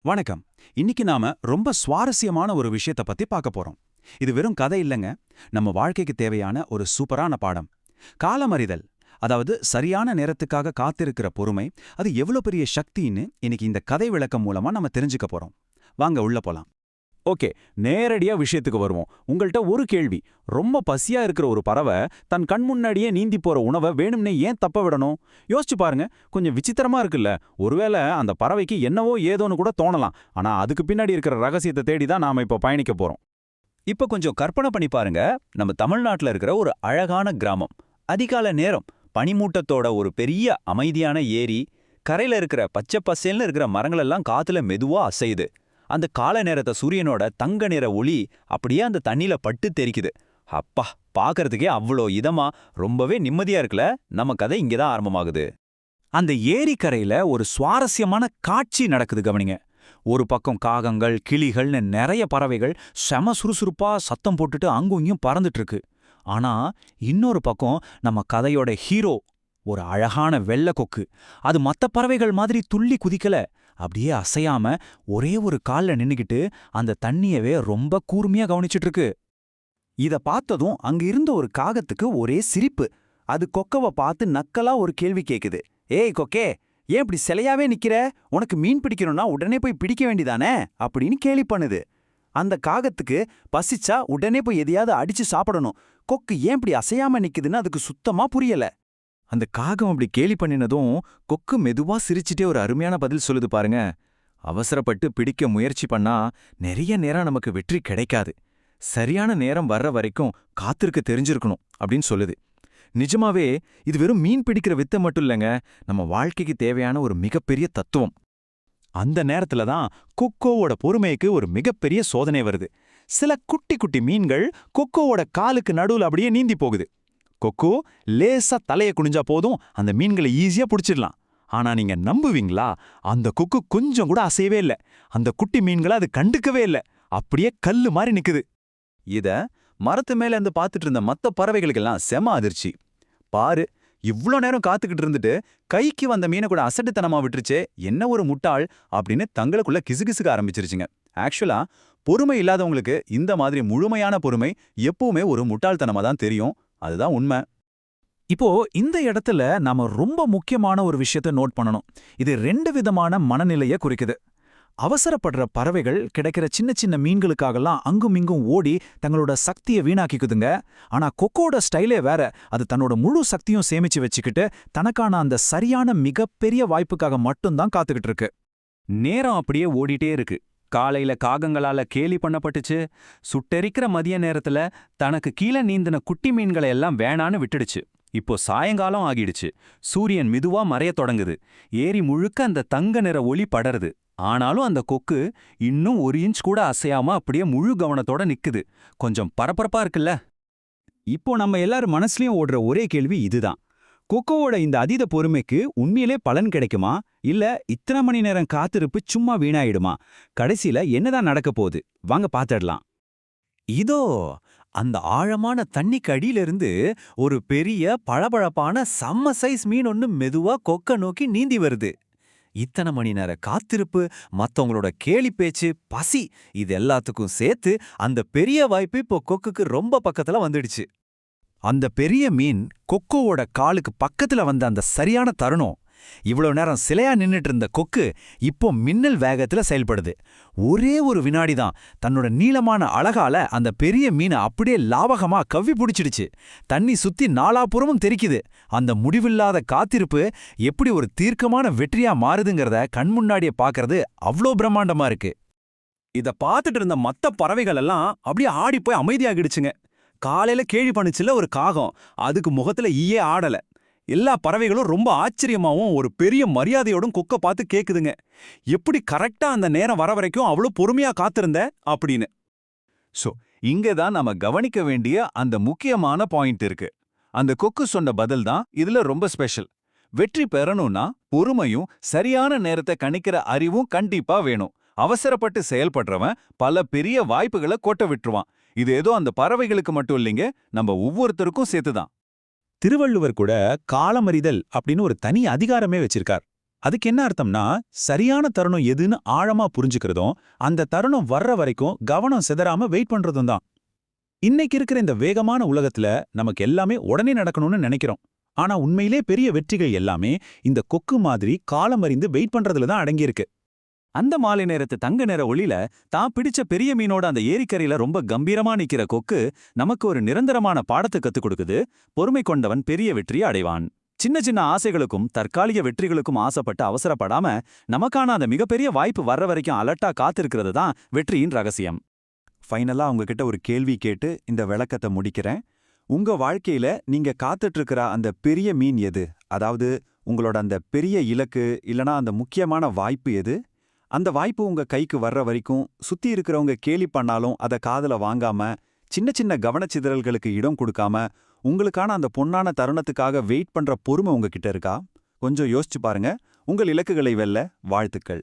வணக்கம். இன்னைக்கு நாம ரொம்ப சுவாரஸ்யமான ஒரு விஷயத்த பத்தி பார்க்க போறோம். இது வெறும் கதை இல்லைங்க. நம்ம வாழ்க்கைக்கு தேவையான ஒரு சூப்பரான பாடம். காலமறிதல், அதாவது சரியான நேரத்துக்காக காத்திருக்கிற பொறுமை, அது எவ்வளவு பெரிய சக்தின்னு இன்னைக்கு இந்த கதை விளக்கம் மூலமா நம்ம தெரிஞ்சுக்க போறோம். வாங்க உள்ள போலாம். ஓகே, நேரடியா விஷயத்துக்கு வருவோம். உங்கள்ட்ட ஒரு கேள்வி. ரொம்ப பசியா இருக்கிற ஒரு பறவை தன் கண் முன்னாடியே நீந்தி போற உணவை வேணும்னே ஏன் தப்ப விடணும்? யோசிச்சு பாருங்க. கொஞ்சம் விசித்திரமா இருக்குல்ல? ஒருவேளை அந்த பறவைக்கு என்னவோ ஏதோன்னு கூட தோணலாம். ஆனா அதுக்கு பின்னாடி இருக்கிற ரகசியத்தை தேடி தான் நாம இப்ப பயணிக்க போறோம். இப்ப கொஞ்சம் கற்பனை பண்ணி பாருங்க. நம்ம தமிழ்நாட்டுல இருக்கிற ஒரு அழகான கிராமம். அதிகாலை நேரம், பனிமூட்டத்தோட ஒரு பெரிய அமைதியான ஏரி, கரையில இருக்கிற பச்சை பசேல்னு இருக்கிற மரங்கள் எல்லாம் காத்துல மெதுவா அசையுது. அந்த காலை நேரத்தை சூரியனோட தங்க நிற ஒளி அப்படியே அந்த தண்ணியில பட்டு தெரிக்குது. அப்பா, பார்க்கறதுக்கே அவ்வளோ இதமா, ரொம்பவே நிம்மதியா இருக்குல்ல. நம்ம கதை இங்கதான் ஆரம்பமாகுது. அந்த ஏரிக்கரையில ஒரு சுவாரஸ்யமான காட்சி நடக்குது, கவனிங்க. ஒரு பக்கம் காகங்கள், கிளிகள்னு நிறைய பறவைகள் செம சுறுசுறுப்பா சத்தம் போட்டுட்டு அங்கும் இங்கும் பறந்துட்டு இருக்கு. ஆனா இன்னொரு பக்கம் நம்ம கதையோட ஹீரோ, ஒரு அழகான வெள்ளை கொக்கு. அது மத்த பறவைகள் மாதிரி துள்ளி குதிக்கல. அப்படியே அசையாம ஒரே ஒரு கால்ல நின்னுகிட்டு அந்த தண்ணியவே ரொம்ப கூர்மையா கவனிச்சிட்டு இருக்கு. இத பார்த்ததும் அங்க இருந்த ஒரு காகத்துக்கு ஒரே சிரிப்பு. அது கொக்கவை பார்த்து நக்கலா ஒரு கேள்வி கேக்குது. ஏய் கொக்கே, ஏன் இப்படி சிலையாவே நிக்கிற? உனக்கு மீன் பிடிக்கணும்னா உடனே போய் பிடிக்க வேண்டிதானே அப்படின்னு கேலி பண்ணுது. அந்த காகத்துக்கு பசிச்சா உடனே போய் எதையாவது அடிச்சு சாப்பிடணும். கொக்கு ஏன் இப்படி அசையாம நிக்குதுன்னு அதுக்கு சுத்தமா புரியல. அந்த காகம் அப்படி கேலி பண்ணினதும் கொக்கு மெதுவா சிரிச்சிட்டே ஒரு அருமையான பதில் சொல்லுது பாருங்க. அவசரப்பட்டு பிடிக்க முயற்சி பண்ணா நிறைய நேரம் நமக்கு வெற்றி கிடைக்காது. சரியான நேரம் வர்ற வரைக்கும் காத்திருக்க தெரிஞ்சிருக்கணும் அப்படின்னு சொல்லுது. நிஜமாவே இது வெறும் மீன் பிடிக்கிற வித்தை மட்டும் இல்லைங்க, நம்ம வாழ்க்கைக்கு தேவையான ஒரு மிகப்பெரிய தத்துவம். அந்த நேரத்துல தான் கொக்கோவோட பொறுமைக்கு ஒரு மிகப்பெரிய சோதனை வருது. சில குட்டி குட்டி மீன்கள் கொக்கோவோட காலுக்கு நடுவுல அப்படியே நீந்தி போகுது. கொக்கோ லேசா தலைய குனிஞ்சா போதும் அந்த மீன்களை ஈஸியா பிடிச்சிடலாம். ஆனா நீங்க நம்புவீங்களா? அந்த கொக்கு கொஞ்சம் கூட அசையவே இல்ல. அந்த குட்டி மீன்களை அது கண்டுக்கவே இல்ல. அப்படியே கல்லு மாதிரி நிக்குது. இத மரத்து மேல இருந்து பார்த்துட்டு இருந்த மத்த பறவைகளுக்கெல்லாம் செம அதிர்ச்சி. பாரு, இவ்ளோ நேரம் காத்துக்கிட்டு இருந்துட்டு கைக்கு வந்த மீனை கூட அசட்டுத்தனமா விட்டுருச்சே, என்ன ஒரு முட்டாள் அப்படின்னு தங்களுக்குள்ள கிசுகிசுக்க ஆரம்பிச்சிருச்சுங்க. ஆக்சுவலா பொறுமை இல்லாதவங்களுக்கு இந்த மாதிரி முழுமையான பொறுமை எப்பவுமே ஒரு முட்டாள்தனமா தான் தெரியும். அதுதான் உண்மை. இப்போ இந்த இடத்துல நாம ரொம்ப முக்கியமான ஒரு விஷயத்தை நோட் பண்ணணும். இது ரெண்டு விதமான மனநிலைய குறிக்குது. அவசரப்படுற பறவைகள் கிடைக்கிற சின்ன சின்ன மீன்களுக்காகலாம் அங்கும் இங்கும் ஓடி தங்களோட சக்தியை வீணாக்கிக்குதுங்க. ஆனா கொக்கோட ஸ்டைலே வேற. அது தன்னோட முழு சக்தியும் சேமிச்சு வச்சுக்கிட்டு தனக்கான அந்த சரியான மிகப்பெரிய வாய்ப்புக்காக மட்டும்தான் காத்துக்கிட்டு இருக்கு. நேரம் அப்படியே ஓடிட்டே இருக்கு. காலையில காகங்களால கேலி பண்ணப்பட்டுச்சு. சுட்டெரிக்கிற மதிய நேரத்துல தனக்கு கீழே நீந்தின குட்டி மீன்களை எல்லாம் வேணான்னு விட்டுடுச்சு. இப்போ சாயங்காலம் ஆகிடுச்சு. சூரியன் மெதுவா மறையத் தொடங்குது. ஏரி முழுக்க அந்த தங்க நிற ஒளி படருது. ஆனாலும் அந்த கொக்கு இன்னும் ஒரு இன்ச் கூட அசையாம அப்படியே முழு கவனத்தோட நிக்குது. கொஞ்சம் பரபரப்பா இருக்குல்ல? இப்போ நம்ம எல்லாரும் மனசுலயும் ஓடுற ஒரே கேள்வி இதுதான். கொக்கோவோட இந்த அதீத பொறுமைக்கு உண்மையிலே பலன் கிடைக்குமா? இல்ல இத்தனை மணி நேரம் காத்திருப்பு சும்மா வீணாயிடுமா? கடைசியில என்னதான் நடக்க போகுது? வாங்க பாத்துடலாம். இதோ அந்த ஆழமான தண்ணிக்கு அடியிலிருந்து ஒரு பெரிய பளபளப்பான செம்ம சைஸ் மீன் ஒன்னு மெதுவா கொக்க நோக்கி நீந்தி வருது. இத்தனை மணி நேர காத்திருப்பு, மத்தவங்களோட கேலி பேச்சு, பசி, இது எல்லாத்துக்கும் சேர்த்து அந்த பெரிய வாய்ப்பு இப்போ கொக்குக்கு ரொம்ப பக்கத்துல வந்துடுச்சு. அந்த பெரிய மீன் கொக்கோவோட காலுக்கு பக்கத்துல வந்த அந்த சரியான தருணம். இவ்வளவு நேரம் சிலையா நின்னுட்டு இருந்த கொக்கு இப்போ மின்னல் வேகத்துல செயல்படுது. ஒரே ஒரு வினாடி தான், தன்னோட நீளமான அழகால அந்த பெரிய மீனை அப்படியே லாவகமா கவ்வி பிடிச்சிடுச்சு. தண்ணி சுத்தி நாலாபுறமும் தெரிக்குது. அந்த முடிவில்லாத காத்திருப்பு எப்படி ஒரு தீர்க்கமான வெற்றியா மாறுதுங்கிறத கண்முன்னாடியே பாக்குறது அவ்வளோ பிரம்மாண்டமா இருக்கு. இத பார்த்துட்டு இருந்த மத்த பறவைகள் எல்லாம் அப்படியே ஆடி போய் அமைதியாகிடுச்சுங்க. காலையில கேள்வி பண்ணுச்சுல ஒரு காகம், அதுக்கு முகத்துல ஈயே ஆடல. எல்லா பறவைகளும் ரொம்ப ஆச்சரியமாவும் ஒரு பெரிய மரியாதையோடும் கொக்க பார்த்து கேக்குதுங்க. எப்படி கரெக்டா அந்த நேரம் வர வரைக்கும் அவ்வளவு பொறுமையா காத்திருந்த அப்படின்னு. சோ இங்கதான் நாம கவனிக்க வேண்டிய அந்த முக்கியமான பாயிண்ட் இருக்கு. அந்த கொக்கு சொன்ன பதில் தான் இதுல ரொம்ப ஸ்பெஷல். வெற்றி பெறணும்னா பொறுமையும் சரியான நேரத்தை கணிக்கிற அறிவும் கண்டிப்பா வேணும். அவசரப்பட்டு செயல்படுறவன் பல பெரிய வாய்ப்புகளை கொட்ட விட்டுருவான். இது ஏதோ அந்த பறவைகளுக்கு மட்டும் இல்லைங்க, நம்ம ஒவ்வொருத்தருக்கும் சேர்த்துதான். திருவள்ளுவர் கூட காலமறிதல் அப்படின்னு ஒரு தனி அதிகாரமே வச்சிருக்கார். அதுக்கு என்ன அர்த்தம்னா, சரியான தருணம் எதுன்னு ஆழமா புரிஞ்சுக்கிறதும், அந்த தருணம் வர்ற வரைக்கும் கவனம் சிதறாம வெயிட் பண்றதும் தான். இன்னைக்கு இருக்கிற இந்த வேகமான உலகத்துல நமக்கு எல்லாமே உடனே நடக்கணும்னு நினைக்கிறோம். ஆனா உண்மையிலே பெரிய வெற்றிகள் எல்லாமே இந்த கொக்கு மாதிரி காலம் அறிந்து வெயிட் பண்றதுல தான் அடங்கியிருக்கு. அந்த மாலை நேரத்து தங்க நிற ஒளியில தான் பிடிச்ச பெரிய மீனோட அந்த ஏரிக்கரையில ரொம்ப கம்பீரமா நிக்கிற கொக்கு நமக்கு ஒரு நிரந்தரமான பாடத்தை கத்துக் கொடுக்குது. பொறுமை கொண்டவன் பெரிய வெற்றியை அடைவான். சின்ன சின்ன ஆசைகளுக்கும் தற்காலிக வெற்றிகளுக்கும் ஆசைப்பட்டு அவசரப்படாம நமக்கான அந்த மிகப்பெரிய வாய்ப்பு வர்ற வரைக்கும் அலர்ட்டா காத்திருக்கிறது தான் வெற்றியின் ரகசியம். ஃபைனலா உங்ககிட்ட ஒரு கேள்வி கேட்டு இந்த விளக்கத்தை முடிக்கிறேன். உங்க வாழ்க்கையில நீங்க காத்துட்டு இருக்கிற அந்த பெரிய மீன் எது? அதாவது உங்களோட அந்த பெரிய இலக்கு இல்லனா அந்த முக்கியமான வாய்ப்பு எது? அந்த வாய்ப்பு உங்க கைக்கு வர்ற வரைக்கும் சுத்தி இருக்கிறவங்க கேலி பண்ணாலும் அதை காதுல வாங்காம, சின்ன சின்ன கவனச்சிதறல்களுக்கு இடம் கொடுக்காம, உங்களுக்கான அந்த பொன்னான தருணத்துக்காக வெயிட் பண்ற பொறுமை உங்ககிட்ட இருக்கா? கொஞ்சம் யோசிச்சு பாருங்க. உங்கள் இலக்குகளை வெல்ல வாழ்த்துக்கள்.